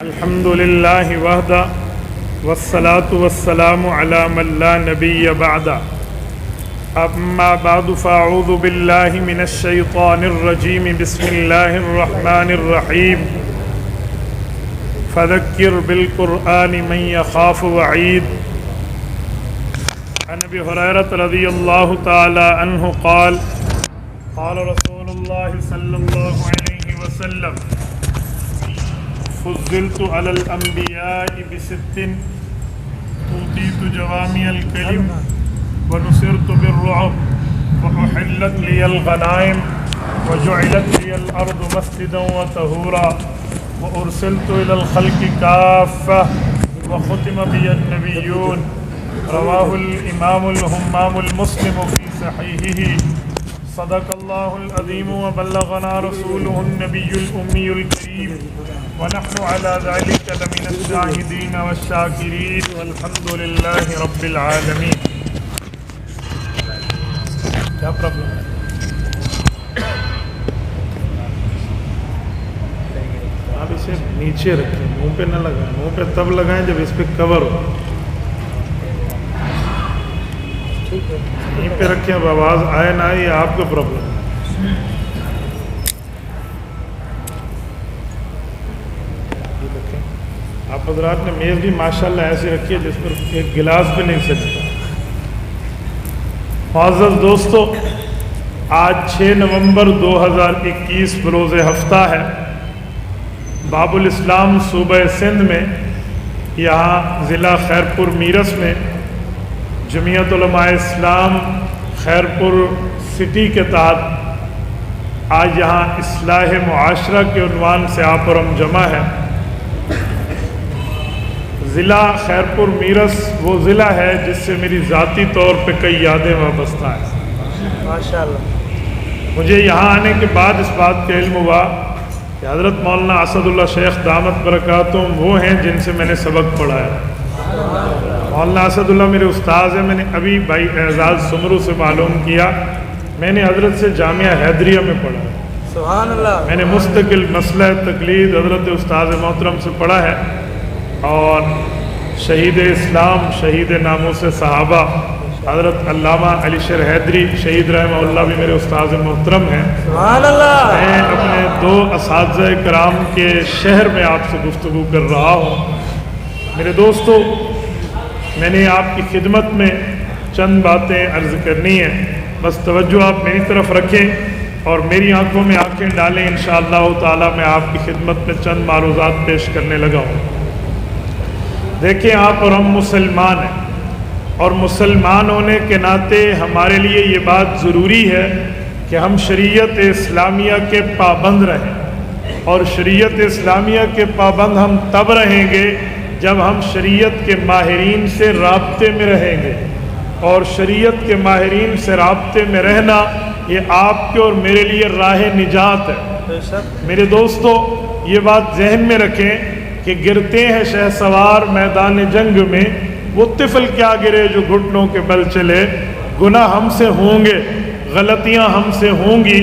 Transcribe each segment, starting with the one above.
الحمد للہ وحدہ والصلاة والسلام علی من لا نبی بعدہ اما بعد فاعوذ باللہ من الشیطان الرجیم بسم اللہ الرحمن الرحیم فذکر بالقرآن من یخاف وعید عن ابی ہریرہ رضی اللہ تعالی عنہ قال قال رسول اللہ صلی اللہ علیہ وسلم فضلت على الأنبياء بست أوتيت جوامع الكلم ونصرت بالرعب وأحلت لي الغنائم وجعلت لي الأرض مسجدا وطهورا وأرسلت إلى الخلق كافة وختم بي النبيون رواه الإمام الهمام المسلم في صحيحه صدق الله العظيم وبلغنا رسوله النبي الأمي الكريم ونحن على ذلك لمن الشاهدين والشاكرين والحمد لله رب العالمين. کیا پرابلم ہے؟ آپ اسے نیچے رکھیں، منہ پہ نہ لگائیں، منہ پہ تب لگائیں جب اس پہ کور ہو. یہیں پہ رکھیں، اب آواز آئے نہ آئے، یہ آپ کا پرابلم ہے. آپ حضرات نے میز بھی ماشاءاللہ ایسے رکھی ہے جس پر ایک گلاس بھی نہیں سجتا. معزز دوستو، آج 6 نومبر 2021 بروز ہفتہ ہے. باب الاسلام صوبہ سندھ میں، یہاں ضلع خیرپور میرس میں جمعیت علماء اسلام خیرپور سٹی کے تحت آج یہاں اصلاح معاشرہ کے عنوان سے آپ اور ہم جمع ہیں. ضلع خیرپور میرس وہ ضلع ہے جس سے میری ذاتی طور پہ کئی یادیں وابستہ ہیں. ماشاءاللہ مجھے یہاں آنے کے بعد اس بات کا علم ہوا کہ حضرت مولانا اسد اللہ شیخ دامت برکاتہم وہ ہیں جن سے میں نے سبق پڑھا ہے. مولانا اسد اللہ میرے استاذ ہیں. میں نے ابھی بھائی اعزاز سمرو سے معلوم کیا، میں نے حضرت سے جامعہ حیدریہ میں پڑھا ہے. سبحان اللہ. میں نے مستقل مسئلہ تقلید حضرت استاذ محترم سے پڑھا ہے، اور شہید اسلام شہید ناموس صحابہ حضرت علامہ علی شیر حیدری شہید رحمہ اللہ بھی میرے استاذ محترم ہیں. سبحان اللہ. میں اپنے 2 اساتذہ کرام کے شہر میں آپ سے گفتگو کر رہا ہوں. میرے دوستو، میں نے آپ کی خدمت میں چند باتیں عرض کرنی ہیں. بس توجہ آپ میری طرف رکھیں اور میری آنکھوں میں آنکھیں ڈالیں. انشاءاللہ تعالی میں آپ کی خدمت میں چند معروضات پیش کرنے لگا ہوں. دیکھیں، آپ اور ہم مسلمان ہیں، اور مسلمان ہونے کے ناطے ہمارے لیے یہ بات ضروری ہے کہ ہم شریعت اسلامیہ کے پابند رہیں. اور شریعت اسلامیہ کے پابند ہم تب رہیں گے جب ہم شریعت کے ماہرین سے رابطے میں رہیں گے. اور شریعت کے ماہرین سے رابطے میں رہنا یہ آپ کے اور میرے لیے راہ نجات ہے. میرے دوستو، یہ بات ذہن میں رکھیں کہ گرتے ہیں شہسوار میدان جنگ میں، وہ طفل کیا گرے جو گھٹنوں کے بل چلے. گناہ ہم سے ہوں گے، غلطیاں ہم سے ہوں گی،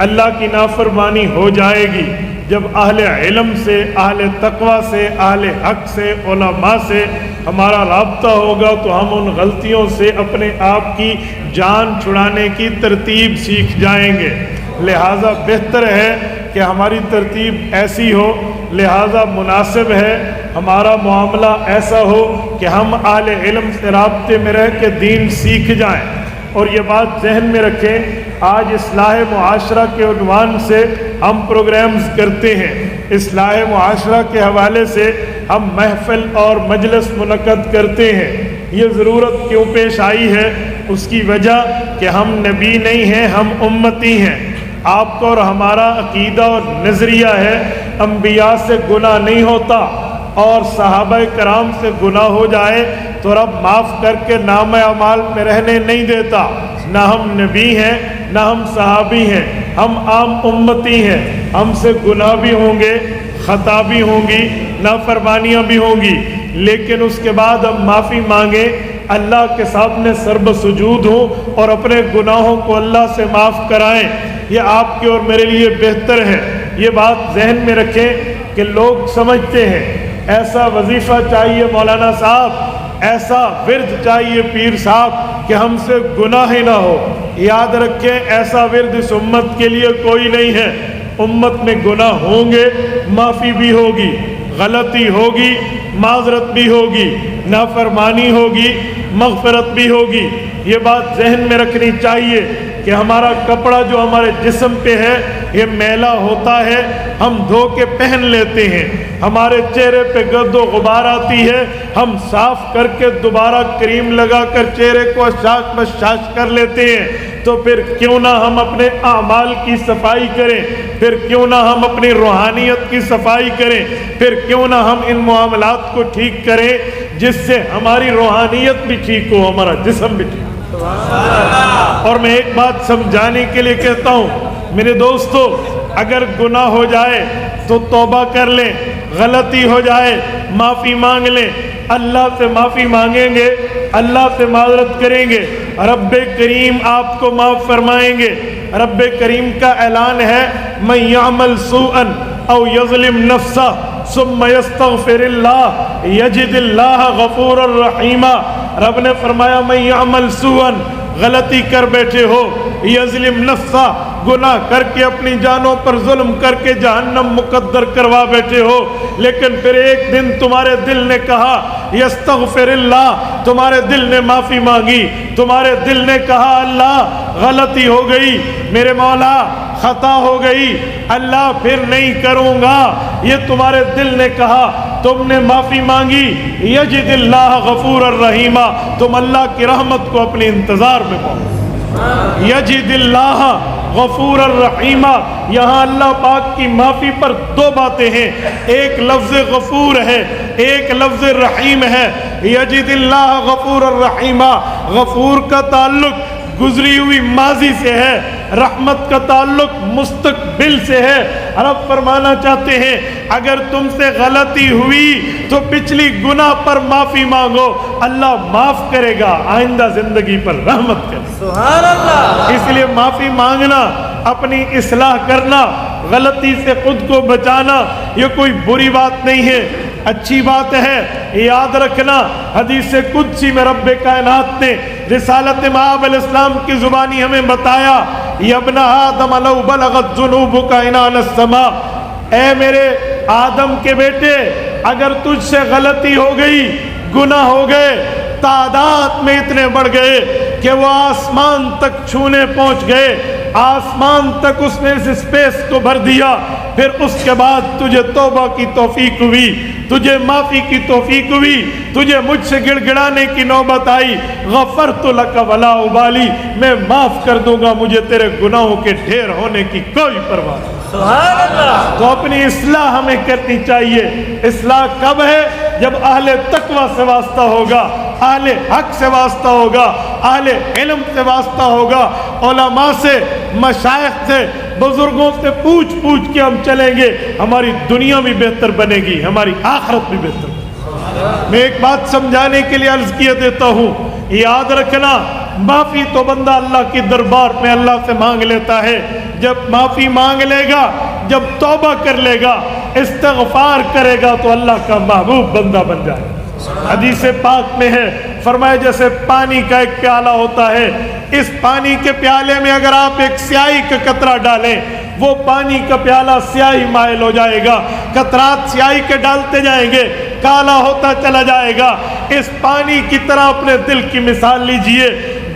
اللہ کی نافرمانی ہو جائے گی. جب اہل علم سے، اہل تقوی سے، اہل حق سے، علماء سے ہمارا رابطہ ہوگا تو ہم ان غلطیوں سے اپنے آپ کی جان چھڑانے کی ترتیب سیکھ جائیں گے. لہٰذا بہتر ہے کہ ہماری ترتیب ایسی ہو، لہٰذا مناسب ہے ہمارا معاملہ ایسا ہو کہ ہم اہل علم سے رابطے میں رہ کے دین سیکھ جائیں. اور یہ بات ذہن میں رکھیں، آج اصلاح معاشرہ کے عنوان سے ہم پروگرامز کرتے ہیں. اصلاح معاشرہ کے حوالے سے ہم محفل اور مجلس منعقد کرتے ہیں. یہ ضرورت کیوں پیش آئی ہے؟ اس کی وجہ کہ ہم نبی نہیں ہیں، ہم امتی ہیں. آپ کا اور ہمارا عقیدہ اور نظریہ ہے انبیاء سے گناہ نہیں ہوتا، اور صحابہ کرام سے گناہ ہو جائے تو رب معاف کر کے نام اعمال میں رہنے نہیں دیتا. نہ ہم نبی ہیں، نہ ہم صحابی ہیں، ہم عام امتی ہیں. ہم سے گناہ بھی ہوں گے، خطا بھی ہوں گی، نافرمانیاں بھی ہوں گی، لیکن اس کے بعد ہم معافی مانگیں، اللہ کے سامنے سرب سجود ہوں اور اپنے گناہوں کو اللہ سے معاف کرائیں. یہ آپ کے اور میرے لیے بہتر ہے. یہ بات ذہن میں رکھیں کہ لوگ سمجھتے ہیں ایسا وظیفہ چاہیے مولانا صاحب، ایسا ورد چاہیے پیر صاحب کہ ہم سے گناہ ہی نہ ہو۔ یاد رکھیں ایسا ورد اس امت کے لیے کوئی نہیں ہے۔ امت میں گناہ ہوں گے، معافی بھی ہوگی، غلطی ہوگی، معذرت بھی ہوگی، نافرمانی ہوگی، مغفرت بھی ہوگی۔ یہ بات ذہن میں رکھنی چاہیے کہ ہمارا کپڑا جو ہمارے جسم پہ ہے یہ میلا ہوتا ہے، ہم دھو کے پہن لیتے ہیں۔ ہمارے چہرے پہ گرد و غبار آتی ہے، ہم صاف کر کے دوبارہ کریم لگا کر چہرے کو اشاک بشاش کر لیتے ہیں۔ تو پھر کیوں نہ ہم اپنے اعمال کی صفائی کریں، پھر کیوں نہ ہم اپنی روحانیت کی صفائی کریں، پھر کیوں نہ ہم ان معاملات کو ٹھیک کریں جس سے ہماری روحانیت بھی ٹھیک ہو، ہمارا جسم بھی ٹھیک ہو۔ اور میں ایک بات سمجھانے کے لیے کہتا ہوں میرے دوستو، اگر گناہ ہو جائے تو توبہ کر لیں، غلطی ہو جائے معافی مانگ لیں، اللہ سے معافی مانگیں گے، اللہ سے معذرت کریں گے، رب کریم آپ کو معاف فرمائیں گے۔ رب کریم کا اعلان ہے من یعمل سوءا او یظلم نفسہ ثم یستغفر اللہ یجد اللہ غفورا رحیما۔ رب نے فرمایا من یعمل سوءا، غلطی کر بیٹھے ہو، یظلم نفسہ، گناہ کر کے اپنی جانوں پر ظلم کر کے جہنم مقدر کروا بیٹھے ہو، لیکن پھر ایک دن تمہارے دل نے کہا یستغفر اللہ، تمہارے دل نے معافی مانگی، تمہارے دل نے کہا اللہ غلطی ہو گئی میرے مولا، خطا ہو گئی اللہ پھر نہیں کروں گا، یہ تمہارے دل نے کہا، تم نے معافی مانگی، یجد اللہ غفور الرحیمہ، تم اللہ کی رحمت کو اپنے انتظار میں پاؤ۔ یجد اللہ غفور الرحیمہ، یہاں اللہ پاک کی معافی پر دو باتیں ہیں، ایک لفظ غفور ہے، ایک لفظ رحیم ہے۔ یجد اللہ غفور الرحیمہ، غفور کا تعلق گزری ہوئی ماضی سے ہے، رحمت کا تعلق مستقبل سے ہے۔ رب فرمانا چاہتے ہیں اگر تم سے غلطی ہوئی تو پچھلی گناہ پر معافی مانگو، اللہ معاف کرے گا، آئندہ زندگی پر رحمت کرے گا۔ سبحان اللہ۔ اس لیے معافی مانگنا، اپنی اصلاح کرنا، غلطی سے خود کو بچانا یہ کوئی بری بات نہیں ہے، اچھی بات ہے۔ یاد رکھنا حدیث قدسی میں رب کائنات نے رسالت مآب علیہ السلام کی زبانی ہمیں بتایا، یا ابن آدم لو بلغت ذنوبک عنان السماء، اے میرے آدم کے بیٹے اگر تجھ سے غلطی ہو گئی، گناہ ہو گئے، تعداد میں اتنے بڑھ گئے کہ وہ آسمان تک چھونے پہنچ گئے، آسمان تک اس نے اس اسپیس کو بھر دیا، پھر اس کے بعد تجھے توبہ کی توفیق ہوئی، تجھے معافی کی توفیق ہوئی، تجھے مجھ سے گڑ گڑانے کی نوبت آئی، غفرت لک ولا ابالی، میں معاف کر دوں گا، مجھے تیرے گناہوں کے ڈھیر ہونے کی کوئی پرواہ نہیں۔ سبحان اللہ۔ تو اپنی اصلاح ہمیں کرنی چاہیے۔ اصلاح کب ہے؟ جب اہل تقوی سے واسطہ ہوگا، اہل حق سے واسطہ ہوگا، اہل علم سے واسطہ ہوگا، علماء سے، مشائخ سے، بزرگوں سے پوچھ پوچھ کے ہم چلیں گے، ہماری دنیا بھی بہتر بنے گی، ہماری آخرت بھی بہتر بنے گی۔ میں ایک بات سمجھانے کے لیے عرض کیے دیتا ہوں، یاد رکھنا معافی تو بندہ اللہ کی دربار میں اللہ سے مانگ لیتا ہے، جب معافی مانگ لے گا، جب توبہ کر لے گا، استغفار کرے گا تو اللہ کا محبوب بندہ بن جائے۔ حدیث پاک میں ہے، فرمایا جیسے پانی کا ایک پیالہ ہوتا ہے، اس پانی کے پیالے میں اگر آپ ایک سیاہی کا قطرہ ڈالیں، وہ پانی کا پیالہ سیاہی مائل ہو جائے گا، قطرات سیاہی کے ڈالتے جائیں گے، کالا ہوتا چلا جائے گا۔ اس پانی کی طرح اپنے دل کی مثال لیجئے،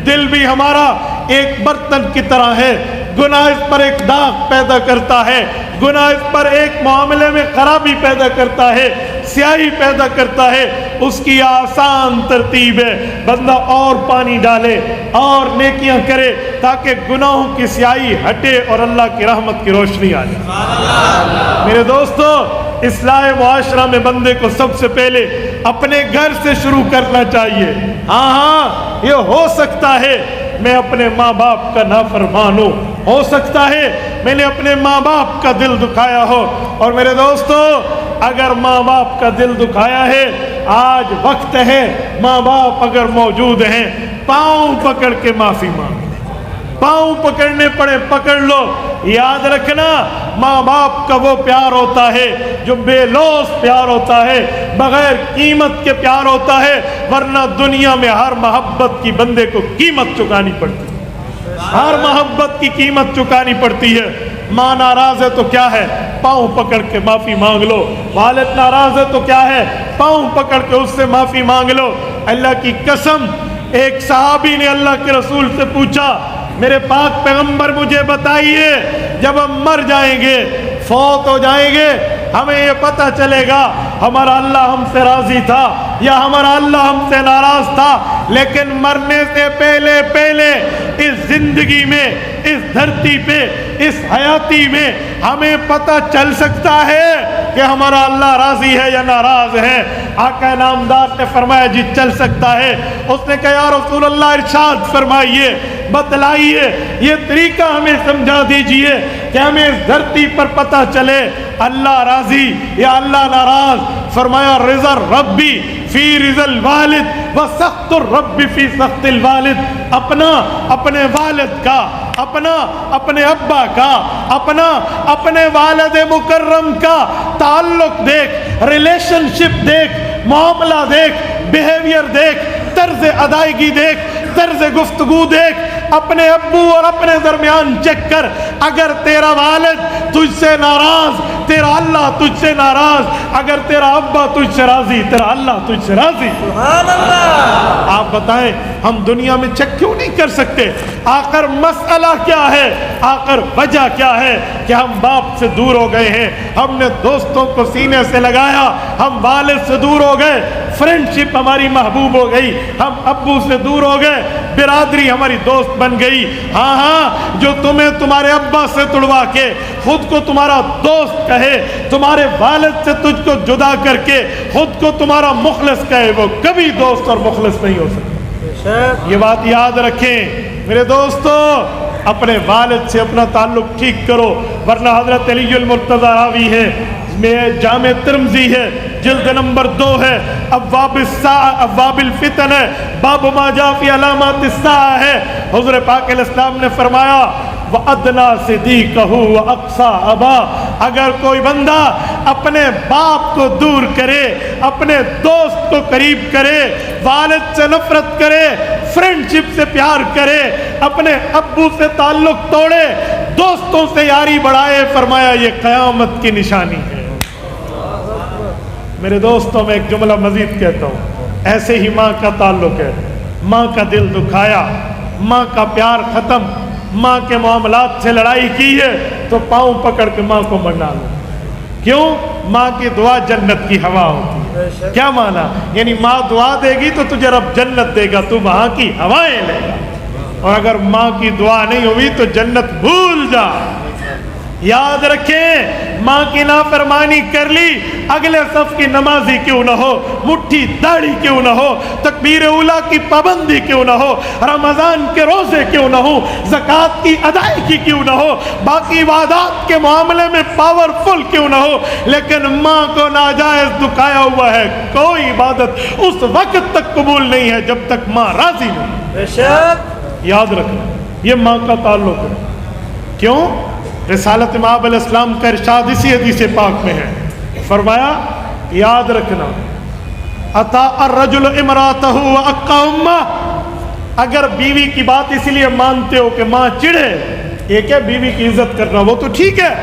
دل بھی ہمارا ایک برتن کی طرح ہے، گناہ اس پر ایک داغ پیدا کرتا ہے، گناہ اس پر ایک معاملے میں خرابی پیدا کرتا ہے، سیاہی پیدا کرتا ہے۔ اس کی آسان ترتیب ہے بندہ اور پانی ڈالے اور نیکیاں کرے تاکہ گناہوں کی سیاہی ہٹے اور اللہ کی رحمت کی روشنی آ جائے۔ میرے دوستو، اصلاح معاشرہ میں بندے کو سب سے پہلے اپنے گھر سے شروع کرنا چاہیے۔ ہاں یہ ہو سکتا ہے میں اپنے ماں باپ کا نافرمان ہوں، ہو سکتا ہے میں نے اپنے ماں باپ کا دل دکھایا ہو، اور میرے دوستو اگر ماں باپ کا دل دکھایا ہے، آج وقت ہے ماں باپ اگر موجود ہیں پاؤں پکڑ کے معافی مانگ لیں۔ پاؤں پکڑنے پڑے پکڑ لو. یاد رکھنا ماں باپ کا وہ پیار ہوتا ہے جو بے لوث پیار ہوتا ہے, بغیر قیمت کے پیار ہوتا ہے, ورنہ دنیا میں ہر محبت کی بندے کو قیمت چکانی پڑتی ہے, ہر محبت کی قیمت چکانی پڑتی ہے. ماں ناراض ہے تو کیا ہے, پاؤں پکڑ کے معافی مانگ لو. والد ناراض ہے تو کیا ہے, پاؤں پکڑ کے اس سے معافی مانگ لو. اللہ کی قسم, ایک صحابی نے اللہ کے رسول سے پوچھا, میرے پاک پیغمبر مجھے بتائیے جب ہم مر جائیں گے, فوت ہو جائیں گے, ہمیں یہ پتہ چلے گا ہمارا اللہ ہم سے راضی تھا یا ہمارا اللہ ہم سے ناراض تھا, لیکن مرنے سے پہلے پہلے اس زندگی میں, اس دھرتی پہ, اس حیاتی میں ہمیں پتہ چل سکتا ہے کہ ہمارا اللہ راضی ہے یا ناراض ہے. آقا نامدار نے فرمایا جی چل سکتا ہے. اس نے کہا یا رسول اللہ ارشاد فرمائیے, بتلائیے, یہ طریقہ ہمیں سمجھا دیجئے کہ ہمیں اس دھرتی پر پتہ چلے اللہ راضی یا اللہ ناراض. فرمایا رضا ربی فی رضا الوالد و سخط الرب فی سخط الوالد. اپنا اپنے والد کا, اپنا اپنے ابا کا, اپنا اپنے والد مکرم کا تعلق دیکھ, ریلیشن شپ دیکھ, معاملہ دیکھ, بیہیویئر دیکھ, طرز ادائیگی دیکھ, طرز گفتگو دیکھ, اپنے ابو اور اپنے درمیان چیک کر. اگر تیرا والد تجھ سے ناراض, تیرا اللہ تجھ سے ناراض. اگر تیرا ابا تجھ سے راضی, تیرا اللہ تجھ سے راضی. سبحان اللہ. آپ بتائیں ہم دنیا میں چیک کیوں نہیں کر سکتے؟ آخر مسئلہ کیا ہے, آخر وجہ کیا ہے کہ ہم باپ سے دور ہو گئے ہیں, ہم نے دوستوں کو سینے سے لگایا, ہم والد سے دور ہو گئے, فرینڈ شپ ہماری محبوب ہو گئی, ہم ابو سے دور ہو گئے, برادری ہماری دوست بن گئی. ہاں ہاں, جو تمہیں تمہارے ابا سے تڑوا کے خود کو تمہارا دوست کہے, تمہارے والد سے تجھ کو جدا کر کے خود کو تمہارا مخلص کہے, وہ کبھی دوست اور مخلص نہیں ہو سکتا. یہ بات یاد رکھیں میرے دوستو, اپنے والد سے اپنا تعلق ٹھیک کرو, ورنہ حضرت علی المرتضیٰ راوی ہے, میں جامع ترمذی ہے, جلد نمبر 2 ہے, ابواب الساعہ, ابواب الفتن ہے, باب ما جاء فی علامات الساعہ ہے. حضور پاک علیہ السلام نے فرمایا وَأَدْنَا صِدِيقَهُ وَأَقْصَى أَبَا, اگر کوئی بندہ اپنے باپ کو دور کرے, اپنے دوست کو قریب کرے, والد سے نفرت کرے, فرینڈ شپ سے پیار کرے, اپنے ابو سے تعلق توڑے, دوستوں سے یاری بڑھائے, فرمایا یہ قیامت کی نشانی ہے. میرے دوستوں میں ایک جملہ مزید کہتا ہوں, ایسے ہی ماں کا تعلق ہے, ماں کا دل دکھایا, ماں کا پیار ختم, ماں کے معاملات سے لڑائی کی ہے تو پاؤں پکڑ کے ماں کو منا لو. کیوں؟ ماں کی دعا جنت کی ہوا ہوتی ہے. کیا مانا؟ یعنی ماں دعا دے گی تو تجھے رب جنت دے گا, تو وہاں کی ہوائیں لے گا. اور اگر ماں کی دعا نہیں ہوئی تو جنت بھول جا. یاد رکھیں, ماں کی نافرمانی کر لی, اگلے صف کی نمازی کیوں نہ ہو, مٹھی داڑھی کیوں نہ ہو, تکبیر اولیٰ کی پابندی کیوں نہ ہو, رمضان کے روزے کیوں نہ ہو, زکوٰۃ کی ادائیگی کیوں نہ ہو, باقی عبادات کے معاملے میں پاورفل کیوں نہ ہو, لیکن ماں کو ناجائز دکھایا ہوا ہے, کوئی عبادت اس وقت تک قبول نہیں ہے جب تک ماں راضی نہیں. بے شک. یاد رکھنا یہ ماں کا تعلق ہے. کیوں؟ رسالت امام علیہ السلام کا ارشاد اسی حدیث پاک میں ہے, فرمایا یاد رکھنا اطاع الرجل امرأتہ واقع امہ, اگر بیوی کی بات اس لیے مانتے ہو کہ ماں چڑھے, ایک ہے بیوی کی عزت کرنا, وہ تو ٹھیک ہے,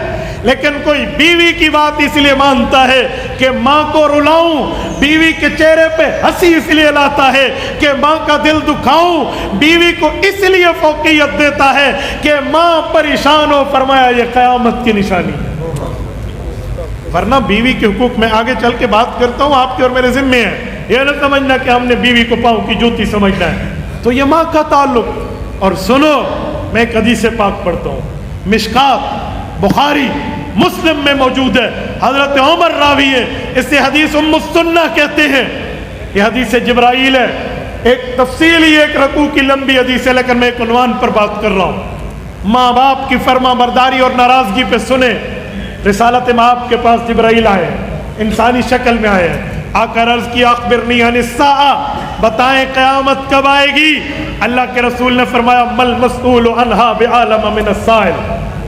لیکن کوئی بیوی کی بات اس لیے مانتا ہے کہ ماں کو رلاؤں, بیوی کے چہرے پہ ہنسی اس لیے لاتا ہے کہ ماں کا دل دکھاؤں, بیوی کو اس لیے فوقیت دیتا ہے کہ ماں پریشان ہو, فرمایا یہ قیامت کی نشانی ہے. ورنہ بیوی کے حقوق میں آگے چل کے بات کرتا ہوں, آپ کے اور میرے ذمے ہیں, یہ نہ سمجھنا کہ ہم نے بیوی کو پاؤں کی جوتی سمجھنا ہے. تو یہ ماں کا تعلق. اور سنو, میں ایک حدیث پاک پڑھتا ہوں, مشکات بخاری مسلم میں موجود ہے, حضرت عمر راوی ہے, اسے حدیث ام السنہ کہتے ہیں. یہ حدیث جبرائیل ہے, ایک تفصیلی ایک رکوع کی لمبی حدیث ہے, لیکن میں ایک عنوان پر بات کر رہا ہوں. ماں باپ کی فرما برداری اور ناراضگی پہ سنیں. رسالت مآب کے پاس جبرائیل آئے, انسانی شکل میں آئے, آ کر عرض کی اخبرنی عن الساعہ, بتائیں قیامت کب آئے گی؟ اللہ کے رسول نے فرمایا مل مسئول عنہا بعالم من السائل،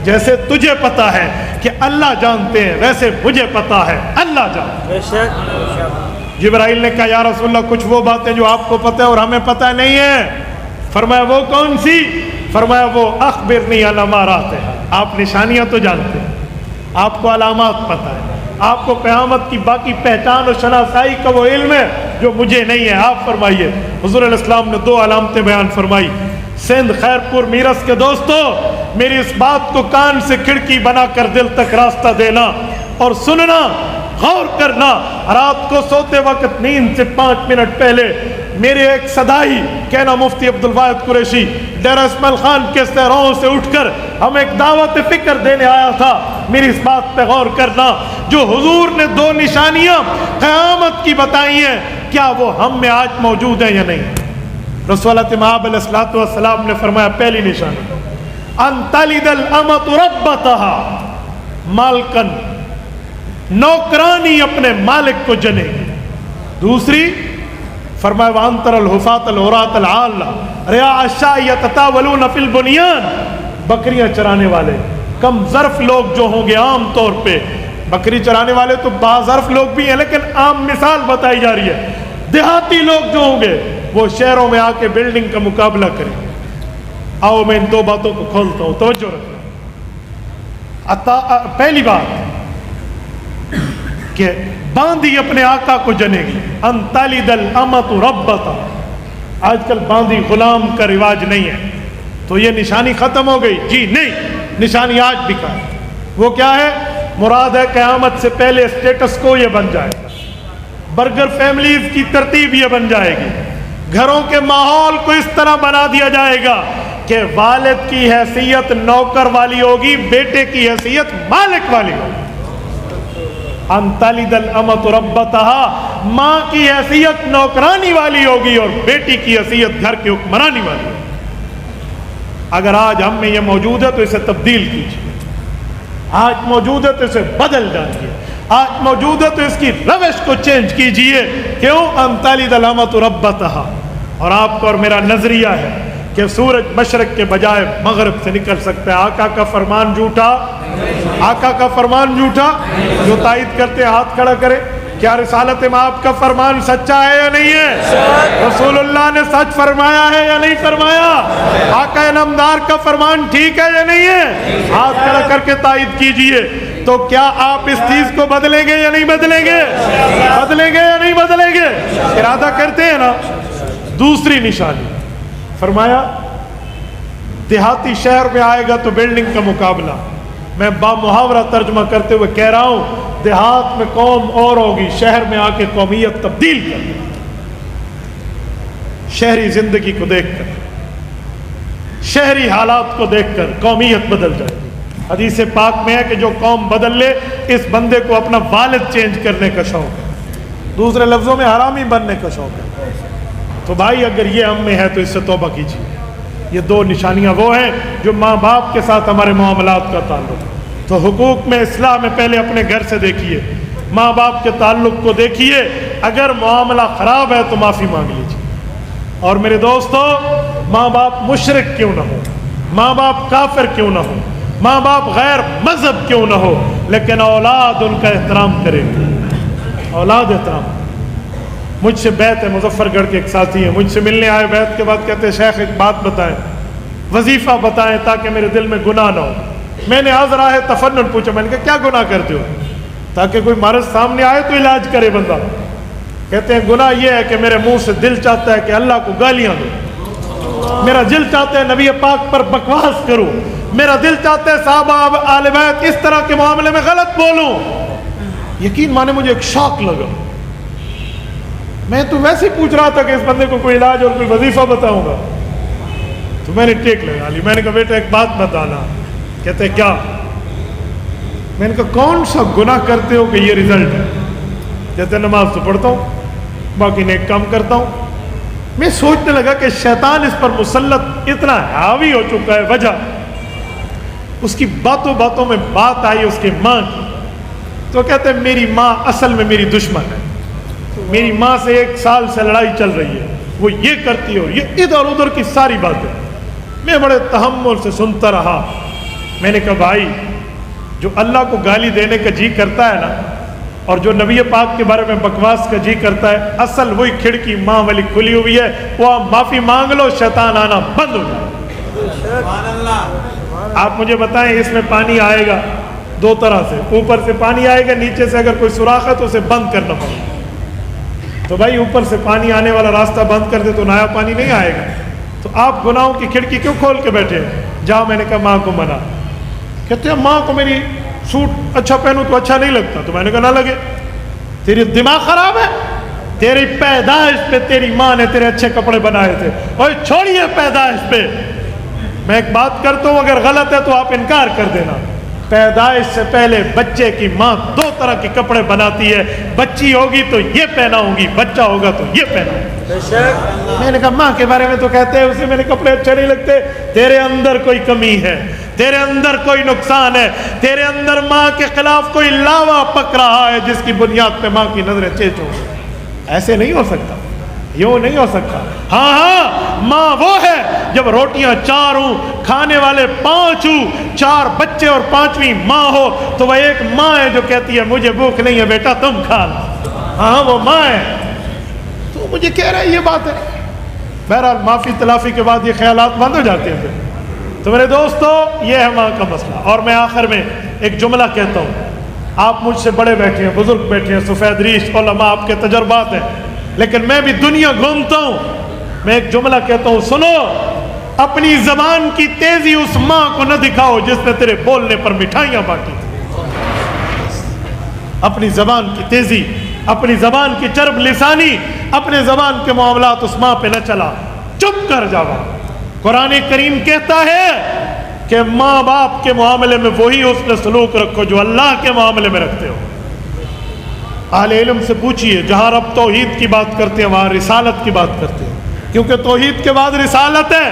جیسے تجھے پتا ہے کہ اللہ جانتے ہیں ویسے مجھے پتا ہے اللہ جانتے بے شک جبرائیل نے کہا یا رسول اللہ کچھ وہ باتیں جو آپ کو پتہ ہے اور ہمیں پتہ نہیں ہے۔ فرمایا وہ کون سی؟ فرمایا وہ اخبرنی علامات ہے، آپ نشانیاں تو جانتے ہیں، آپ کو علامات پتہ ہے، آپ کو قیامت کی باقی پہچان و شناسائی کا وہ علم ہے جو مجھے نہیں ہے، آپ فرمائیے۔ حضور علیہ السلام نے 2 علامتیں بیان فرمائی۔ سندھ خیرپور میرس کے دوستو، میری اس بات کو کان سے کھڑکی بنا کر دل تک راستہ دینا اور سننا، غور کرنا۔ رات کو سوتے وقت نیند سے 5 منٹ پہلے میرے ایک صدائی کہنا مفتی عبد الواحد قریشی ڈیرہ اسماعیل خان کے صحراؤں سے اٹھ کر ہمیں ایک دعوت فکر دینے آیا تھا۔ میری اس بات پہ غور کرنا، جو حضور نے 2 نشانیاں قیامت کی بتائی ہیں، کیا وہ ہم میں آج موجود ہیں یا نہیں؟ رسول مآب علیہ الصلوۃ والسلام نے فرمایا پہلی نشانی ان تلد الامۃ ربتها، مالکن، نوکرانی اپنے مالک کو جنے گی۔ دوسری فرمایا وان تر الحفاۃ العراۃ العالۃ رعاء الشاء یتطاولون فی البنیان، بکریاں چرانے والے کم ظرف لوگ جو ہوں گے، عام طور پہ بکری چرانے والے تو باظرف لوگ بھی ہیں لیکن عام مثال بتائی جا رہی ہے، دیہاتی لوگ جو ہوں گے وہ شہروں میں آ کے بلڈنگ کا مقابلہ کریں گے۔ آؤ میں ان 2 باتوں کو کھولتا ہوں، توجہ رکھنا۔ پہلی بات کہ باندھی اپنے آقا کو جنے گی، ان تلد الامۃ ربتها۔ آج کل باندھی غلام کا رواج نہیں ہے، تو یہ نشانی ختم ہو گئی؟ جی نہیں، نشانی آج بھی کا ہے۔ وہ کیا ہے؟ مراد ہے قیامت سے پہلے اسٹیٹس کو یہ بن جائے گا، برگر فیملیز کی ترتیب یہ بن جائے گی، گھروں کے ماحول کو اس طرح بنا دیا جائے گا کہ والد کی حیثیت نوکر والی ہوگی، بیٹے کی حیثیت مالک والی ہوگی۔ ان تلد الامۃ ربتها، ماں کی حیثیت نوکرانی والی ہوگی اور بیٹی کی حیثیت گھر کی حکمرانی والی ہوگی۔ اگر آج ہم میں یہ موجود ہے تو اسے تبدیل کیجیے، آج موجود ہے تو اسے بدل ڈالیے، آج موجود ہے تو اس کی روش کو چینج کیجیے۔ کیوں؟ ان تلد الامۃ ربتها۔ اور آپ کو اور میرا نظریہ ہے کہ سورج مشرق کے بجائے مغرب سے نکل سکتا ہے۔ آقا کا فرمان جھوٹا؟ آقا کا فرمان جھوٹا؟ جو تائید کرتے ہیں ہاتھ کھڑا کرے۔ کیا رسالت مآب کا فرمان سچا ہے یا نہیں ہے؟ رسول اللہ نے سچ فرمایا ہے یا نہیں فرمایا؟ آقا انعامدار کا فرمان ٹھیک ہے یا نہیں ہے؟ ہاتھ کھڑا کر کے تائید کیجئے۔ تو کیا آپ اس چیز کو بدلیں گے یا نہیں بدلیں گے؟ بدلیں گے یا نہیں بدلیں گے؟ ارادہ کرتے ہیں نا۔ دوسری نشانی فرمایا دیہاتی شہر میں آئے گا تو بلڈنگ کا مقابلہ۔ میں با محاورہ ترجمہ کرتے ہوئے کہہ رہا ہوں، دیہات میں قوم اور ہوگی، شہر میں آ کے قومیت تبدیل کر، شہری زندگی کو دیکھ کر، شہری حالات کو دیکھ کر قومیت بدل جائے گی۔ حدیث پاک میں ہے کہ جو قوم بدل لے اس بندے کو اپنا والد چینج کرنے کا شوق ہے، دوسرے لفظوں میں حرامی بننے کا شوق ہے۔ تو بھائی اگر یہ ہم میں ہے تو اس سے توبہ کیجیے۔ یہ 2 نشانیاں وہ ہیں جو ماں باپ کے ساتھ ہمارے معاملات کا تعلق۔ تو حقوق میں اصلاح میں پہلے اپنے گھر سے دیکھیے، ماں باپ کے تعلق کو دیکھیے، اگر معاملہ خراب ہے تو معافی مانگ لیجیے۔ اور میرے دوستو، ماں باپ مشرک کیوں نہ ہو، ماں باپ کافر کیوں نہ ہو، ماں باپ غیر مذہب کیوں نہ ہو، لیکن اولاد ان کا احترام کرے، اولاد احترام۔ مجھ سے بیت ہے، مظفر گڑھ کے ایک ساتھی ہیں، مجھ سے ملنے آئے، بیت کے بعد کہتے ہیں شیخ ایک بات بتائیں، وظیفہ بتائیں تاکہ میرے دل میں گناہ نہ ہو۔ میں نے عذرا ہے تفنن پوچھا، میں نے کہا کیا گناہ کرتے ہو؟ تاکہ کوئی مرض سامنے آئے تو علاج کرے بندہ۔ کہتے ہیں گناہ یہ ہے کہ میرے منہ سے دل چاہتا ہے کہ اللہ کو گالیاں دو، میرا دل چاہتا ہے نبی پاک پر بکواس کروں، میرا دل چاہتا ہے صحابہ آل بیت اس طرح کے معاملے میں غلط بولوں۔ یقین مانے مجھے ایک شوق لگا، میں تو ویسے پوچھ رہا تھا کہ اس بندے کو کوئی علاج اور کوئی وظیفہ بتاؤں گا، تو میں نے ٹیک لگا لی۔ میں نے کہا بیٹا ایک بات بتانا۔ کہتے کیا؟ میں نے کہا کون سا گناہ کرتے ہو کہ یہ رزلٹ ہے؟ کہتے نماز تو پڑھتا ہوں، باقی نیک کام کرتا ہوں۔ میں سوچنے لگا کہ شیطان اس پر مسلط اتنا حاوی ہو چکا ہے، وجہ اس کی باتوں باتوں میں بات آئی اس کے ماں کی، تو کہتے میری ماں اصل میں میری دشمن ہے، میری ماں سے 1 سال سے لڑائی چل رہی ہے، وہ یہ کرتی ہو, یہ ادھر ادھر کی ساری باتیں. میں بڑے تحمل سے سنتا رہا. میں نے کہا بھائی جو اللہ کو گالی دینے کا جی کرتا ہے نا, اور جو نبی پاک کے بارے میں بکواس کا جی کرتا ہے, اصل وہی کھڑکی ماں والی کھلی ہوئی ہے, وہ آپ معافی مانگ لو, شیطان آنا بند ہو جائے. آپ مجھے بتائیں اس میں پانی آئے گا دو طرح سے, اوپر سے پانی آئے گا, نیچے سے اگر کوئی سوراخ ہے تو اسے بند کرنا پڑے گا. تو بھائی اوپر سے پانی آنے والا راستہ بند کر دے تو نیا پانی نہیں آئے گا. تو آپ گناہوں کی کھڑکی کیوں کھول کے بیٹھے ہیں؟ جاؤ. میں نے کہا ماں کو منا. کہتے ہیں ماں کو میری سوٹ اچھا پہنوں تو اچھا نہیں لگتا. تو میں نے کہا نہ لگے, تیری دماغ خراب ہے, تیری پیدائش پہ تیری ماں نے تیرے اچھے کپڑے بنائے تھے. اور چھوڑیے پیدائش پہ, میں ایک بات کرتا ہوں, اگر غلط ہے تو آپ انکار کر دینا. پیدائش سے پہلے بچے کی ماں دو طرح کے کپڑے بناتی ہے, بچی ہوگی تو یہ پہنا ہوگی, بچہ ہوگا تو یہ پہنا ہوگی. میں نے کہا ماں کے بارے میں تو کہتے ہیں اسے میرے کپڑے اچھے نہیں لگتے. تیرے اندر کوئی کمی ہے, تیرے اندر کوئی نقصان ہے, تیرے اندر ماں کے خلاف کوئی لاوا پک رہا ہے جس کی بنیاد پہ ماں کی نظریں چیچ ہو. ایسے نہیں ہو سکتا, یوں نہیں ہو سکتا. ہاں ہاں ماں وہ ہے جب روٹیاں 4 ہوں, کھانے والے 5 ہوں, 4 بچے اور 5ویں ماں ہو, تو وہ ایک ماں ہے جو کہتی ہے مجھے بھوک نہیں ہے بیٹا تم کھا لو. ہاں وہ ماں ہے. تو مجھے کہہ رہا ہے یہ بات ہے. بہرحال معافی تلافی کے بعد یہ خیالات بند ہو جاتے ہیں پھر. تو میرے دوستو یہ ہے ماں کا مسئلہ. اور میں آخر میں ایک جملہ کہتا ہوں. آپ مجھ سے بڑے بیٹھے ہیں, بزرگ بیٹھے ہیں, سفید ریش علماء, آپ کے تجربات ہیں, لیکن میں بھی دنیا گھومتا ہوں. میں ایک جملہ کہتا ہوں, سنو, اپنی زبان کی تیزی اس ماں کو نہ دکھاؤ جس نے تیرے بولنے پر مٹھائیاں بانٹی تھی. اپنی زبان کی تیزی, اپنی زبان کی چرب لسانی, اپنے زبان کے معاملات اس ماں پہ نہ چلا, چپ کر جاؤ. قرآن کریم کہتا ہے کہ ماں باپ کے معاملے میں وہی حسن سلوک رکھو جو اللہ کے معاملے میں رکھتے ہو. اہل علم سے پوچھئے, جہاں رب توحید کی بات کرتے ہیں وہاں رسالت کی بات کرتے ہیں, کیونکہ توحید کے بعد رسالت ہے.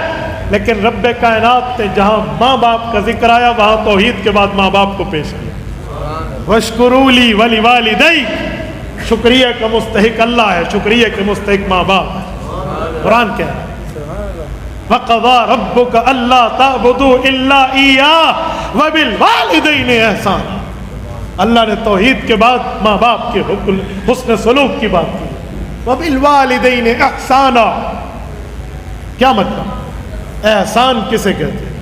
لیکن رب کائنات نے جہاں ماں باپ کا ذکر آیا وہاں توحید کے بعد ماں باپ کو پیش کیا. وَاشْكُرُوا لِي وَلِوَالِدَيْكُمْ, شکریہ کا مستحق اللہ ہے, شکریہ کے مستحق ماں باپ ہے. قرآن کہہ رہا ہے وَقَضَىٰ رَبُّكَ أَلَّا تَعْبُدُوا إِلَّا إِيَّاهُ وَبِالْوَالِدَيْنِ إِحْسَانًا. اللہ نے توحید کے بعد ماں باپ کے حسن سلوک کی بات کی. وَبِالْوَالِدَيْنِ إِحْسَانًا, کیا مطلب؟ احسان کسے کہتے ہیں؟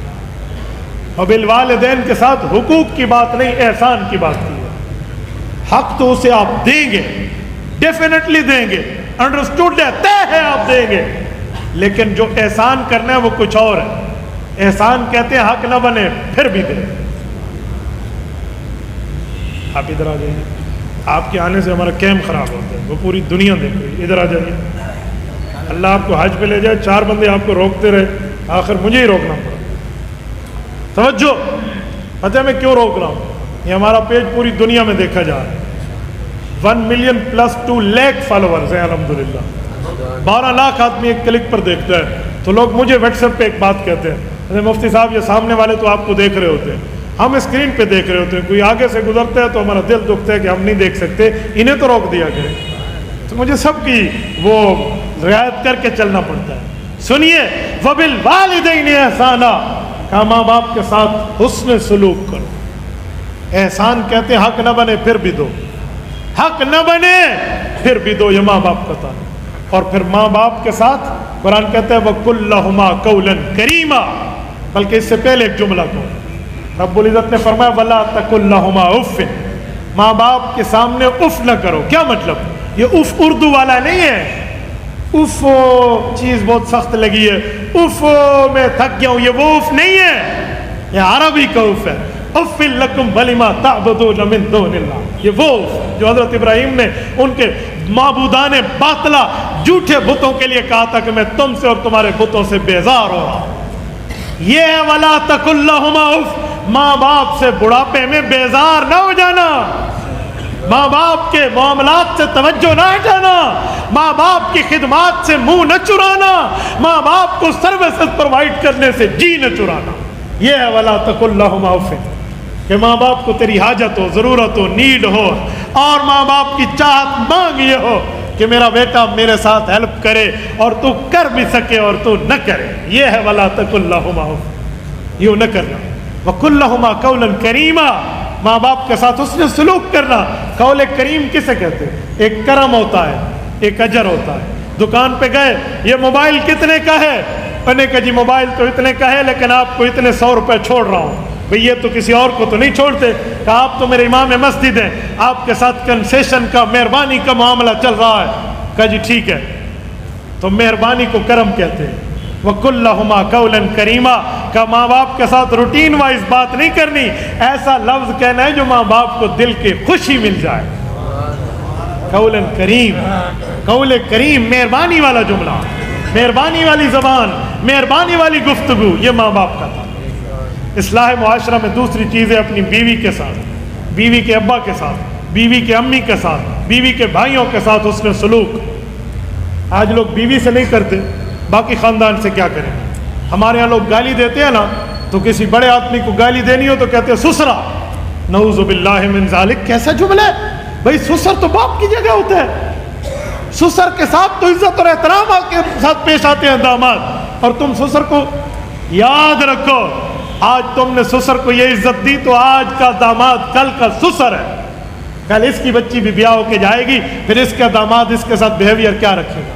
وَبِالْوَالِدَيْنِ کے ساتھ حقوق کی بات نہیں, احسان کی بات کی ہے. حق تو اسے آپ دیں گے, ڈیفینیٹلی دیں گے, انڈرسٹوڈ ہے, طے ہے آپ دیں گے, لیکن جو احسان کرنا ہے وہ کچھ اور ہے. احسان کہتے ہیں حق نہ بنے پھر بھی دیں. آپ ادھر آ جائیے, آپ کے آنے سے ہمارا کیمپ خراب ہوتا ہے, وہ پوری دنیا دیکھ رہی ہے. ادھر آ جائیے, اللہ آپ کو حج پہ لے جائے, 4 بندے آپ کو روکتے رہے, آخر مجھے ہی روکنا پڑا. توجہ, پتہ ہے میں کیوں روک رہا ہوں؟ یہ ہمارا پیج پوری دنیا میں دیکھا جا رہا ہے. 1 ملین پلس 2 لاکھ فالوورز ہیں الحمدللہ. 12 لاکھ آدمی ایک کلک پر دیکھتا ہے. تو لوگ مجھے واٹس ایپ پہ ایک بات کہتے ہیں, مفتی صاحب یہ سامنے والے تو آپ کو دیکھ رہے ہوتے ہیں, ہم اسکرین پہ دیکھ رہے ہوتے ہیں, کوئی آگے سے گزرتا ہے تو ہمارا دل دکھتا ہے کہ ہم نہیں دیکھ سکتے, انہیں تو روک دیا گیا. تو مجھے سب کی وہ رعایت کر کے چلنا پڑتا ہے. سنیے, وَبِالْوَالِدَيْنِ إِحْسَانًا, کہا ماں باپ کے ساتھ حسن سلوک کرو. احسان کہتے ہیں حق نہ بنے پھر بھی دو, حق نہ بنے پھر بھی دو, یہ ماں باپ کا تعلق. اور پھر ماں باپ کے ساتھ قرآن کہتا ہے وَقُلْ لَهُمَا قَوْلًا كَرِيمًا, بلکہ اس سے پہلے ایک جملہ کو رب العزت نے فرمایا وَلَا تَقُلْ لَهُمَا اُفٍّ, ماں باپ کے سامنے اف نہ کرو. کیا مطلب؟ یہ اف اردو والا نہیں ہے, اف چیز بہت سخت لگی ہے, اف میں تھک گیا ہوں, یہ وہ اف نہیں ہے, یہ عربی کا اف ہے. اف لکم ولما تعبدون من دون اللہ, یہ وہ جو حضرت ابراہیم نے ان کے معبودان باطلہ جھوٹے بتوں کے لیے کہا تھا کہ میں تم سے اور تمہارے بتوں سے بیزار ہو رہا ہوں. یہ ہے ولا تقل لہما اف, ماں باپ سے بڑھاپے میں بیزار نہ ہو جانا, ماں باپ کے معاملات سے توجہ نہ ہٹانا, ماں باپ کی خدمات سے منہ نہ چرانا, ماں باپ کو سروسز پرووائڈ کرنے سے جی نہ چرانا. یہ ہے ولا تقل لہما اف, کہ ماں باپ کو تیری حاجت ہو, ضرورت ہو, نیڈ ہو, اور ماں باپ کی چاہت مانگ یہ ہو کہ کہ میرا بیٹا میرے ساتھ ہیلپ کرے اور تو کر بھی سکے اور تو نہ کرے. یہ ہے وَلَا تَقُل لَّهُمَا اُفٍّ، یوں نہ کرنا. وَقُل لَّهُمَا قَوْلًا كَرِيمًا، ماں باپ کے ساتھ حسن سلوک کرنا. قول کریم کسے کہتے ہیں؟ ایک کرم ہوتا ہے، ایک اجر ہوتا ہے. دکان پہ گئے، یہ موبائل کتنے کا ہے؟ میں نے کہا جی موبائل تو اتنے کا ہے لیکن آپ کو اتنے 100 روپے چھوڑ رہا ہوں. بھئی یہ تو کسی اور کو تو نہیں چھوڑتے. کہا آپ تو میرے امام مسجد ہیں، آپ کے ساتھ کنسیشن کا، مہربانی کا معاملہ چل رہا ہے. کہا جی ٹھیک ہے. تو مہربانی کو کرم کہتے ہیں. وَقُل لَّهُمَا قَوْلًا كَرِيمًا، کہ ماں باپ کے ساتھ روٹین وائز بات نہیں کرنی، ایسا لفظ کہنا ہے جو ماں باپ کو دل کی خوشی مل جائے. قولاً کریم، قول کریم، مہربانی والا جملہ، مہربانی والی زبان، مہربانی والی گفتگو، یہ ماں باپ کا تھا. اصلاح معاشرہ میں دوسری چیز ہے اپنی بیوی کے ساتھ، بیوی کے ابا کے ساتھ، بیوی کے امی کے ساتھ، بیوی کے بھائیوں کے ساتھ حسن سلوک. آج لوگ بیوی سے نہیں کرتے، باقی خاندان سے کیا کریں. ہمارے یہاں لوگ گالی دیتے ہیں نا، تو کسی بڑے آدمی کو گالی دینی ہو تو کہتے ہیں سسرا. نعوذ باللہ من ذالک، کیسا جملہ ہے بھائی؟ سسر تو باپ کی جگہ ہوتا ہے. سسر کے ساتھ تو عزت اور احترام کے ساتھ پیش آتے ہیں داماد، اور تم سسر کو، یاد رکھو آج تم نے سسر کو یہ عزت دی تو آج کا داماد کل کا سسر ہے. کل اس کی بچی بھی بیاہ ہو کے جائے گی، پھر اس کا داماد اس کے ساتھ بیہیویئر کیا رکھے گا.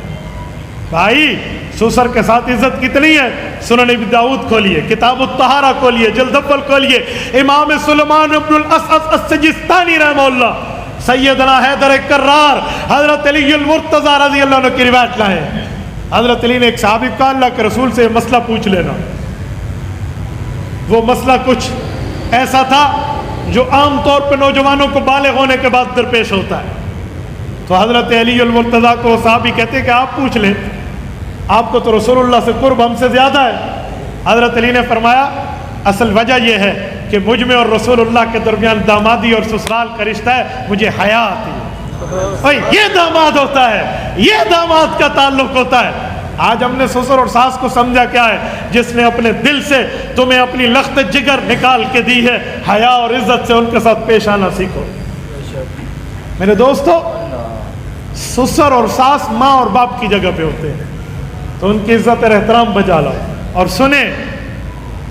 بھائی سسر کے ساتھ عزت کتنی ہے؟ سنن ابی داؤد کھولیے، کتاب الطہارہ کھولیے، جلد اول کھولیے. امام سلیمان بن الاشعث السجستانی رحمہ اللہ، سیدنا حیدر کرار، حضرت علی المرتضی رضی اللہ عنہ کی روایت لائے. حضرت علی نے ایک صحابی کو کہا اللہ کے رسول سے مسئلہ پوچھ لینا. وہ مسئلہ کچھ ایسا تھا جو عام طور پہ نوجوانوں کو بالغ ہونے کے بعد درپیش ہوتا ہے. تو حضرت علی المرتضی کو صحابی کہتے کہ آپ پوچھ لیں، آپ کو تو رسول اللہ سے قرب ہم سے زیادہ ہے. حضرت علی نے فرمایا اصل وجہ یہ ہے کہ مجھ میں اور رسول اللہ کے درمیان دامادی اور سسرال کا رشتہ ہے، مجھے حیا آتی ہے. بھائی یہ داماد ہوتا ہے، یہ داماد کا تعلق ہوتا ہے. آج ہم نے سسر اور ساس کو سمجھا کیا ہے؟ جس نے اپنے دل سے تمہیں اپنی لخت جگر نکال کے دی ہے، حیا اور عزت سے ان کے ساتھ پیش آنا سیکھو. میرے دوستو، سسر اور ساس ماں اور باپ کی جگہ پہ ہوتے ہیں، تو ان کی عزت اور احترام بجا لاؤ. اور سنیں،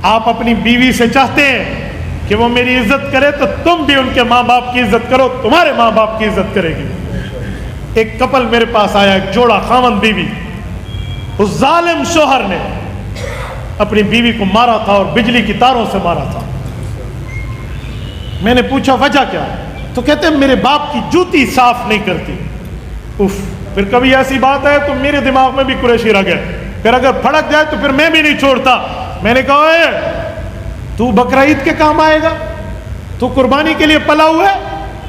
آپ اپنی بیوی سے چاہتے ہیں کہ وہ میری عزت کرے تو تم بھی ان کے ماں باپ کی عزت کرو، تمہارے ماں باپ کی عزت کرے گی. ایک کپل میرے پاس آیا، ایک جوڑا خاوند بیوی. اس ظالم شوہر نے اپنی بیوی کو مارا تھا اور بجلی کی تاروں سے مارا تھا. میں نے پوچھا وجہ کیا ہے؟ تو کہتے ہیں میرے باپ کی جوتی صاف نہیں کرتی. اف، پھر کبھی ایسی بات ہے تو میرے دماغ میں بھی قریشی رہ گئے، پھر اگر پھڑک جائے تو پھر میں بھی نہیں چھوڑتا. میں نے کہا اے تو بقرہ عید کے کام آئے گا، تو قربانی کے لیے پلا ہوا ہے،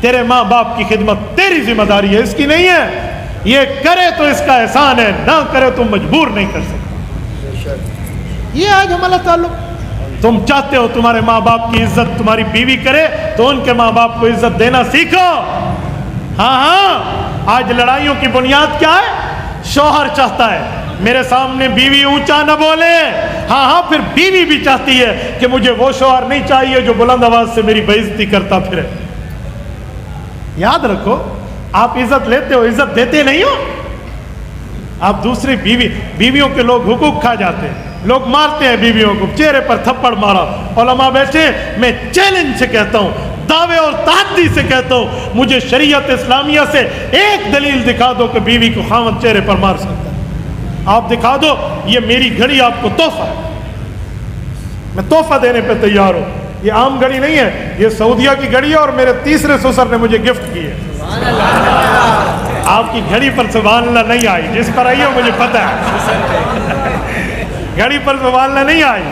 تیرے ماں باپ کی خدمت تیری ذمہ داری ہے، اس کی نہیں ہے. یہ کرے تو اس کا احسان ہے، نہ کرے تو مجبور نہیں کر سکتا. یہ آج ہمارا تعلق. تم چاہتے ہو تمہارے ماں باپ کی عزت تمہاری بیوی کرے تو ان کے ماں باپ کو عزت دینا سیکھو. ہاں آج لڑائیوں کی بنیاد کیا ہے؟ شوہر چاہتا ہے میرے سامنے بیوی اونچا نہ بولے. ہاں پھر بیوی بھی چاہتی ہے کہ مجھے وہ شوہر نہیں چاہیے جو بلند آواز سے میری بے عزتی کرتا پھرے. یاد رکھو، آپ عزت لیتے ہو، عزت دیتے نہیں ہو. آپ دوسری بیویوں کے لوگ حقوق کھا جاتے ہیں، لوگ مارتے ہیں بیویوں کو، چہرے پر تھپڑ مارا. علماء بیٹھے، میں چیلنج سے کہتا ہوں، دعوے اور تحدی سے کہتا ہوں، مجھے شریعت اسلامیہ سے ایک دلیل دکھا دو کہ بیوی کو خاوند چہرے پر مار سکتا ہے. آپ دکھا دو. یہ میری گھڑی آپ کو تحفہ ہے، میں تحفہ دینے پہ تیار ہوں. یہ عام گھڑی نہیں ہے، یہ سعودیہ کی گھڑی ہے اور میرے تیسرے سسر نے مجھے گفٹ کی ہے. آپ کی گھڑی پر سبحان اللہ نہیں آئی، جس پر آئی ہے مجھے پتہ ہے. گھڑی پر سبحان اللہ نہیں آئی.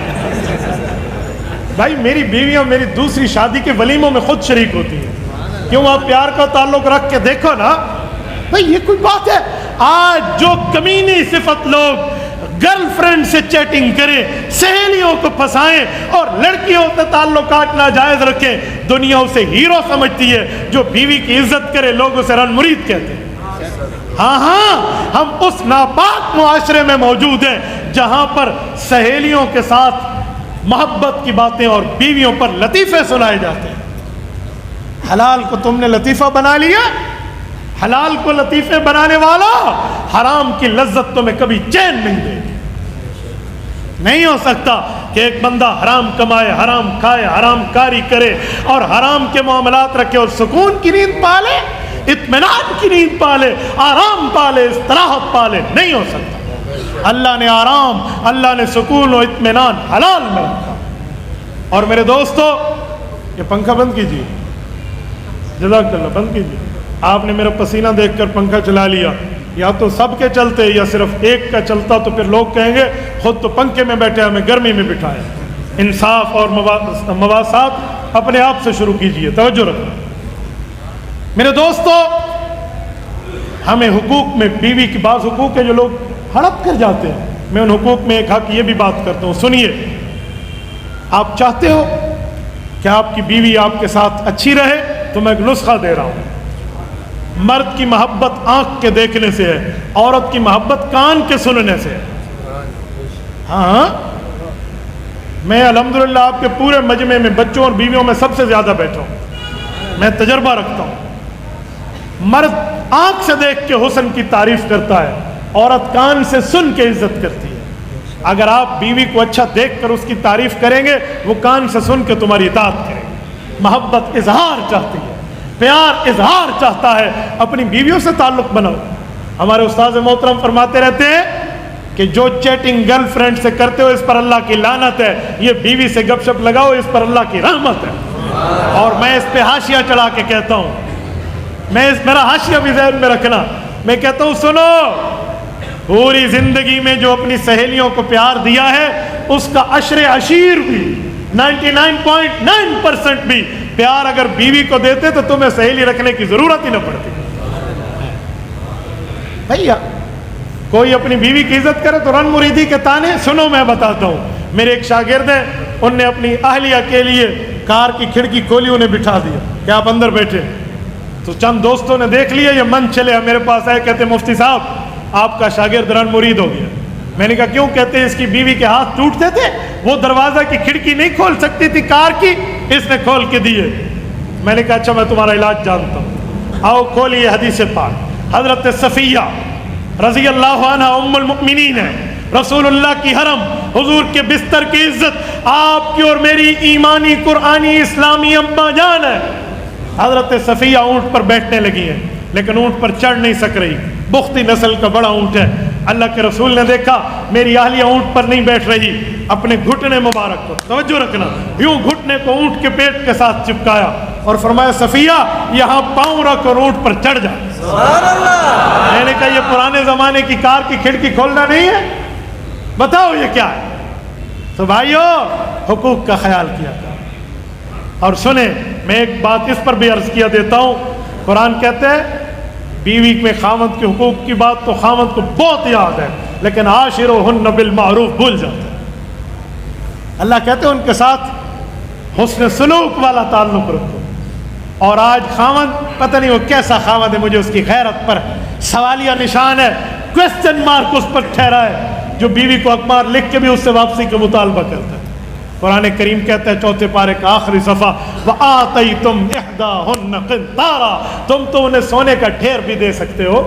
بھائی میری بیویاں میری دوسری شادی کے ولیموں میں خود شریک ہوتی ہیں. کیوں؟ آپ پیار کا تعلق رکھ کے دیکھو نا. بھائی یہ کوئی بات ہے؟ آج جو کمینی صفت لوگ گرل فرینڈ سے چیٹنگ کریں، سہیلیوں کو پھنسائیں اور لڑکیوں سے تعلقات ناجائز رکھیں، دنیا اسے ہیرو سمجھتی ہے. جو بیوی کی عزت کرے لوگ اسے رن مرید کہتے ہیں. ہاں ہم اس ناپاک معاشرے میں موجود ہیں جہاں پر سہیلیوں کے ساتھ محبت کی باتیں اور بیویوں پر لطیفے سنائے جاتے ہیں. حلال کو تم نے لطیفہ بنا لیا. حلال کو لطیفے بنانے والا حرام کی لذت تمہیں کبھی چین نہیں دے گی. نہیں ہو سکتا کہ ایک بندہ حرام کمائے، حرام کھائے، حرام کاری کرے اور حرام کے معاملات رکھے اور سکون کی نیند پالے، اطمینان کی نیند پالے، آرام پالے، استراحت پالے. نہیں ہو سکتا. اللہ نے آرام، اللہ نے سکون و اطمینان حلال میں رکھا. اور میرے دوستو، یہ پنکھا بند کیجیے، جزاک اللہ، بند کیجیے. آپ نے میرا پسینہ دیکھ کر پنکھا چلا لیا. یا تو سب کے چلتے یا صرف ایک کا چلتا تو پھر لوگ کہیں گے خود تو پنکھے میں بیٹھے ہمیں گرمی میں بٹھایا. انصاف اور مواسات اپنے آپ سے شروع کیجیے. توجہ رکھنا میرے دوستو. ہمیں حقوق میں بیوی کی بعض حقوق ہے جو لوگ ہڑپ کر جاتے ہیں. میں ان حقوق میں ایک حق یہ بھی بات کرتا ہوں. سنیے، آپ چاہتے ہو کہ آپ کی بیوی آپ کے ساتھ اچھی رہے تو میں ایک نسخہ دے رہا ہوں. مرد کی محبت آنکھ کے دیکھنے سے ہے، عورت کی محبت کان کے سننے سے ہے. ہاں، میں الحمدللہ آپ کے پورے مجمع میں بچوں اور بیویوں میں سب سے زیادہ بیٹھا ہوں. میں تجربہ رکھتا ہوں. مرد آنکھ سے دیکھ کے حسن کی تعریف کرتا ہے، عورت کان سے سن کے عزت کرتی ہے. اگر آپ بیوی کو اچھا دیکھ کر اس کی تعریف کریں گے، وہ کان سے سن کے تمہاری اطاعت کرے گی. محبت اظہار چاہتی ہے، پیار اظہار چاہتا ہے. اپنی بیویوں سے تعلق بناؤ. ہمارے استاد محترم فرماتے رہتے ہیں کہ جو چیٹنگ گرل فرینڈ سے کرتے ہو اس پر اللہ کی لعنت ہے، یہ بیوی سے گپ شپ لگاؤ اس پر اللہ کی رحمت ہے. اور میں اس پہ حاشیہ چڑھا کے کہتا ہوں، میرا حاشیہ بھی ذہن میں رکھنا. میں کہتا ہوں سنو، پوری زندگی میں جو اپنی سہیلیوں کو پیار دیا ہے اس کا عشر عشیر بھی 99.9% بھی پیار اگر بیوی کو دیتے تو تمہیں سہیلی رکھنے کی ضرورت ہی نہ پڑتی. بھیا کوئی اپنی بیوی کی عزت کرے تو رن مریدی کے تانے. سنو میں بتاتا ہوں. میرے ایک شاگرد ہیں، ان نے اپنی اہلیہ کے لیے کار کی کھڑکی کھولی، انہیں بٹھا دیا کہ آپ اندر بیٹھے. تو چند دوستوں نے دیکھ لیا، یہ من چلے میرے پاس آئے، کہتے مفتی صاحب آپ کا شاگرد رن مرید ہو گیا. میں نے کہا کیوں؟ کہتے ہیں اس کی بیوی کے ہاتھ ٹوٹتے تھے، وہ دروازہ کی کھڑکی نہیں کھول سکتی تھی کار کی، اس نے کھول کے دیے. میں نے کہا اچھا میں تمہارا علاج جانتا ہوں، آؤ کھولیے حدیث پاک. حضرت صفیہ رضی اللہ عنہ ام المؤمنین ہے، رسول اللہ کی حرم، حضور کے بستر کی عزت آپ کی اور میری ایمانی قرآنی اسلامی اماں جان ہے. حضرت صفیہ اونٹ پر بیٹھنے لگی ہیں لیکن اونٹ پر چڑھ نہیں سک رہی. بختی نسل کا بڑا اونٹ ہے. اللہ کے رسول نے دیکھا میری اہلیہ اونٹ پر نہیں بیٹھ رہی، اپنے گھٹنے مبارک کو، توجہ رکھنا، یوں گھٹنے کو اونٹ کے پیٹ کے ساتھ چپکایا اور فرمایا صفیہ یہاں پاؤں رکھ اور اونٹ پر چڑھ جا. سبحان اللہ. میں نے کہا یہ پرانے زمانے کی کار کی کھڑکی کھولنا نہیں ہے، بتاؤ یہ کیا ہے؟ تو بھائیو حقوق کا خیال کیا کرو. اور سنیں میں ایک بات اس پر بھی عرض کیا دیتا ہوں. قرآن کہتے ہیں بیوی میں خاوند کے حقوق کی بات تو خاوند کو بہت یاد ہے لیکن عاشروہن بالمعروف بھول جاتے ہیں. اللہ کہتے ہیں ان کے ساتھ حسن سلوک والا تعلق رکھو. اور آج خاوند پتہ نہیں وہ کیسا خاوند ہے، مجھے اس کی غیرت پر سوالیہ نشان ہے، کوسچن مارک اس پر ٹھہرا ہے، جو بیوی کو اخبار لکھ کے بھی اس سے واپسی کا مطالبہ کرتا ہے. قرآن کریم کہتا ہے 4 پارے کا آخری صفحہ وَآتَيْتُمْ إِحْدَاهُنَّ قِنْطَارًا، تم تو انہیں سونے کا ڈھیر بھی دے سکتے ہو.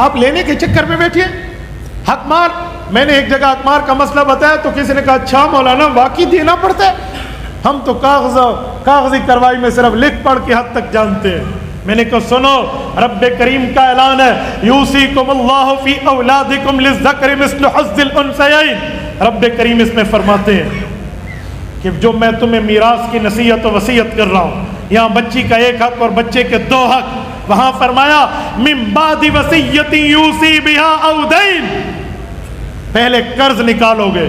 آپ لینے کے چکر میں بیٹھیے. حق مار، میں نے ایک جگہ حق مار کا مسئلہ بتایا تو کسی نے کہا اچھا مولانا واقعی دینا پڑتا ہے، ہم تو کاغذی کارروائی میں صرف لکھ پڑھ کے حد تک جانتے ہیں. میں نے کہا سنو، رب کریم کا اعلان ہے یوصیکم اللہ فی اولادکم للذکر مثل حظ الانثیین. رب کریم اس میں فرماتے ہیں کہ جو میں تمہیں میراث کی نصیحت و وصیت کر رہا ہوں، یہاں بچی کا 1 حق اور بچے کے 2 حق، وہاں فرمایا من بعد وصیت یوصی بها او دین، پہلے قرض نکالو گے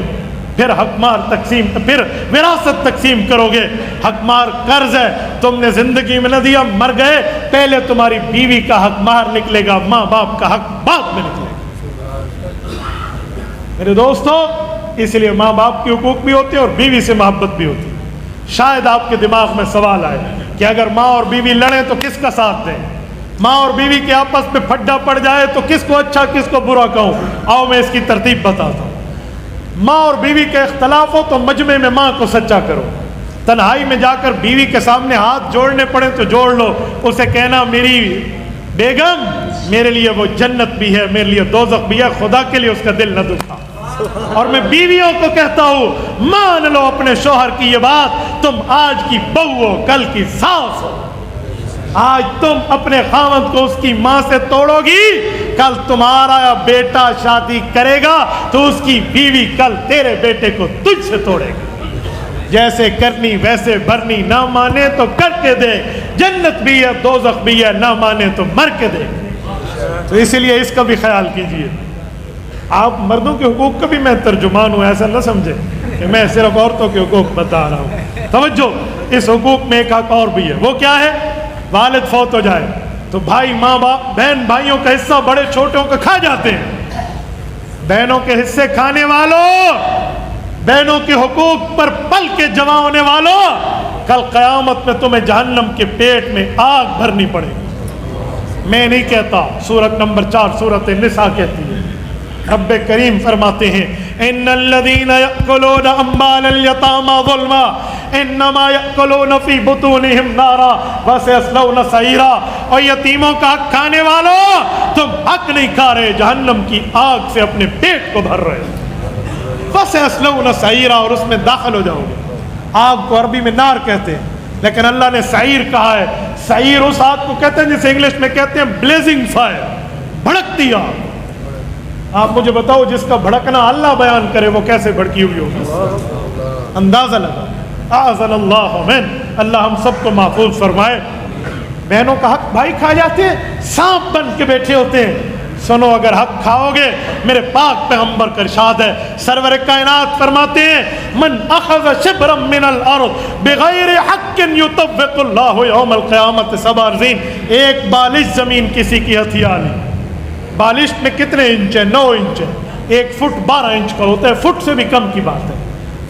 پھر حق مار تقسیم، پھر وراثت تقسیم کرو گے. حق مار قرض ہے، تم نے زندگی میں نہ دیا، مر گئے، پہلے تمہاری بیوی کا حق مار نکلے گا، ماں باپ کا حق بعد میں نکلے گا. میرے دوستو اس لیے ماں باپ کے حقوق بھی ہوتے ہیں اور بیوی سے محبت بھی ہوتی ہے. شاید آپ کے دماغ میں سوال آئے کہ اگر ماں اور بیوی لڑیں تو کس کا ساتھ دیں؟ ماں اور بیوی کے آپس میں پھڈا پڑ جائے تو کس کو اچھا کس کو برا کہوں؟ آؤ میں اس کی ترتیب بتاتا ہوں. ماں اور بیوی کا اختلاف ہو تو مجمع میں ماں کو سچا کرو. تنہائی میں جا کر بیوی کے سامنے ہاتھ جوڑنے پڑے تو جوڑ لو. اسے کہنا میری بیگم میرے لیے وہ جنت بھی ہے، میرے لیے دوزخ بھی ہے، خدا کے لیے اس کا دل نہ دکھا۔ اور میں بیویوں کو کہتا ہوں مان لو اپنے شوہر کی یہ بات، تم آج کی بہو ہو کل کی ساس ہو۔ آج تم اپنے خاوند کو اس کی ماں سے توڑو گی، کل تمہارا بیٹا شادی کرے گا تو اس کی بیوی کل تیرے بیٹے کو تجھ سے توڑے گا۔ جیسے کرنی ویسے بھرنی، نہ مانے تو کر کے دے، جنت بھی ہے دوزخ بھی ہے، نہ مانے تو مر کے دے۔ تو اسی لیے اس کا بھی خیال کیجئے۔ آپ مردوں کے حقوق کا بھی میں ترجمان ہوں، ایسا نہ سمجھے کہ میں صرف عورتوں کے حقوق بتا رہا ہوں۔ توجہ، اس حقوق میں ایک حق اور بھی ہے، وہ کیا ہے؟ والد فوت ہو جائے تو بھائی ماں باپ بہن بھائیوں کا حصہ بڑے چھوٹوں کا کھا جاتے ہیں۔ بہنوں کے حصے کھانے والوں، بہنوں کے حقوق پر پل کے جمع ہونے والوں، کل قیامت میں تمہیں جہنم کے پیٹ میں آگ بھرنی پڑے گی۔ میں نہیں کہتا، سورۃ نمبر 4 سورۃ النساء کہتی ہے، رب کریم فرماتے ہیں ان الذين ياكلون اموال اليتامى ظلما انما ياكلون في بطونهم نارا وسيصلون سعيرا۔ اور یتیموں کا حق کھانے والوں، تم حق نہیں کھا رہے، جہنم کی آگ سے اپنے پیٹ کو بھر رہے ہو۔ وسيصلون سعيرا، اور اس میں داخل ہو جاؤ گے۔ آگ کو عربی میں نار کہتے ہیں، لیکن اللہ نے سعیر کہا ہے۔ سعیر اس آگ کو کہتے ہیں جسے انگلش میں کہتے ہیں بلیزنگ فائر، بھڑکتی آگ۔ آپ مجھے بتاؤ جس کا بھڑکنا اللہ بیان کرے وہ کیسے بھڑکی ہوئی ہوگی؟ اندازہ لگا۔ اعاذنا اللہ من، اللہ ہم سب کو محفوظ فرمائے۔ بہنوں کا حق بھائی کھا جاتے ہیں، سانپ بن کے بیٹھے ہوتے ہیں۔ سنو، اگر حق کھاؤ گے، میرے پاک پیغمبر کا ارشاد ہے، سرور کائنات فرماتے ہیں من اخذ شبرا من الارض بغیر حق یطوق اللہ یوم القیامت 7 ارضین۔ ایک بالش زمین کسی کی ہتھیا لی، بالش میں کتنے انچ ہے؟ 9 انچ ہے، 1 فٹ 12 انچ کا ہوتا ہے، فٹ سے بھی کم کی بات ہے۔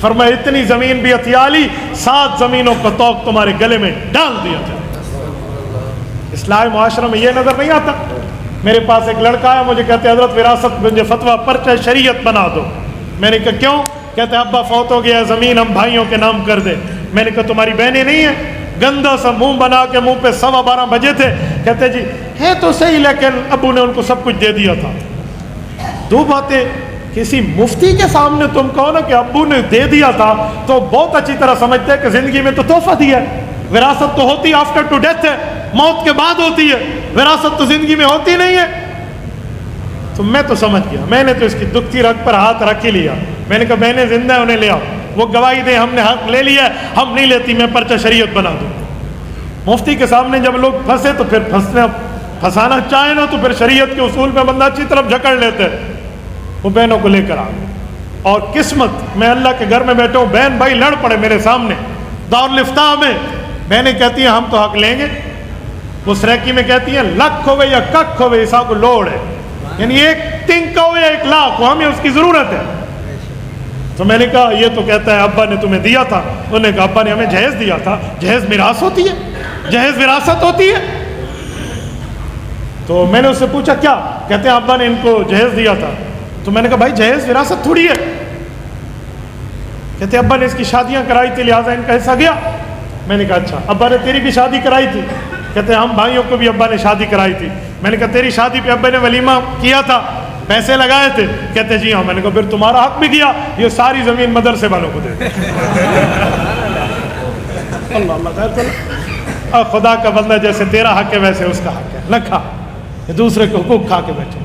فرمایا اتنی زمین بھی ہتھیا لی، 7 زمینوں کا توق تمہارے گلے میں ڈال دیا جائے۔ اسلامی معاشرہ میں یہ نظر نہیں آتا۔ میرے پاس ایک لڑکا ہے، مجھے کہتے حضرت وراثت مجھے فتویٰ پرچہ شریعت بنا دو۔ میں نے کہا کیوں؟ کہتے ابا فوت ہو گیا، زمین ہم بھائیوں کے نام کر دے۔ میں نے کہا تمہاری بہنیں نہیں ہیں؟ گندا سا منہ بنا کے منہ پہ 12:15 بجے تھے، کہتے جی ہے تو صحیح لیکن ابو نے ان کو سب کچھ دے دیا تھا۔ دو باتیں کسی مفتی کے سامنے تم کہو نا کہ ابو نے دے دیا تھا تو بہت اچھی طرح سمجھتے ہیں کہ زندگی میں تو تحفہ دیا ہے، وراثت تو ہوتی آفٹر ٹو ڈیتھ ہے، موت کے بعد ہوتی ہے، وراثت تو زندگی میں ہوتی نہیں ہے۔ تو میں تو سمجھ گیا، میں نے تو اس کی دکھتی رگ پر ہاتھ رکھ ہی لیا۔ میں نے کہا بہنیں زندہ ہیں، انہیں لے آؤ، وہ گواہی دیں ہم نے حق لے لیا ہے، ہم نہیں لیتی، میں پرچہ شریعت بنا دوں۔ مفتی کے سامنے جب لوگ پھنسے تو پھر پھنسانا چاہیں نا تو پھر شریعت کے اصول پہ بندہ اچھی طرف جھکڑ لیتے۔ وہ بہنوں کو لے کر آ گئے، اور قسمت میں اللہ کے گھر میں بیٹھا ہوں، بہن بھائی لڑ پڑے میرے سامنے دارالفتاح میں۔ بہنیں کہتی ہیں ہم تو حق لیں گے، وہ سریکی میں کہتی ہیں لکھ ہوئے یا کک ہوئے عیسیٰ کو لوڑ ہے، یعنی 1 ٹنکا ہو یا 1 لاکھ ہو، ہمیں اس کی ضرورت ہے۔ تو میں نے کہا یہ تو کہتا ہے ابا نے تمہیں دیا تھا۔ انہوں نے کہا ابا نے ہمیں جہیز دیا تھا۔ جہیز میراث ہوتی ہے، جہیز وراثت ہوتی ہے؟ تو میں نے اس سے پوچھا کیا؟ کہتے ہیں ابا نے ان کو جہیز دیا تھا۔ تو میں نے کہا بھائی جہیز وراثت تھوڑی ہے۔ کہتے ابا نے اس کی شادیاں کرائی تھی لہٰذا ان کا حصہ گیا۔ میں نے کہا اچھا، ابا نے تیری بھی شادی کرائی تھی؟ کہتے ہم بھائیوں کو بھی ابا نے شادی کرائی تھی۔ میں نے کہا تیری شادی پہ ابا نے ولیمہ کیا تھا، پیسے لگائے تھے؟ کہتے جی ہاں۔ میں نے کہا پھر تمہارا حق بھی گیا، یہ ساری زمین مدرسے والوں کو دے۔ اللہ اللہ خیر، اور خدا کا بندہ جیسے تیرا حق ہے ویسے اس کا حق ہے، نہ کھا، دوسرے کے حقوق کھا کے بیٹھو۔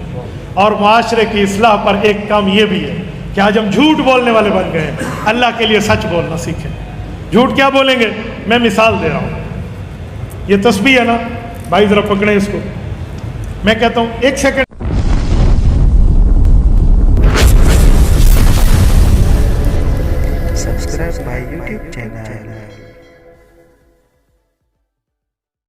اور معاشرے کی اصلاح پر ایک کام یہ بھی ہے کہ آج ہم جھوٹ بولنے والے بن گئے ہیں، اللہ کے لیے سچ بولنا سیکھیں۔ جھوٹ کیا بولیں گے؟ میں مثال دے رہا ہوں، یہ تسبیح ہے نا بھائی، ذرا پکڑیں اس کو۔ میں کہتا ہوں 1 second Subscribe my YouTube channel.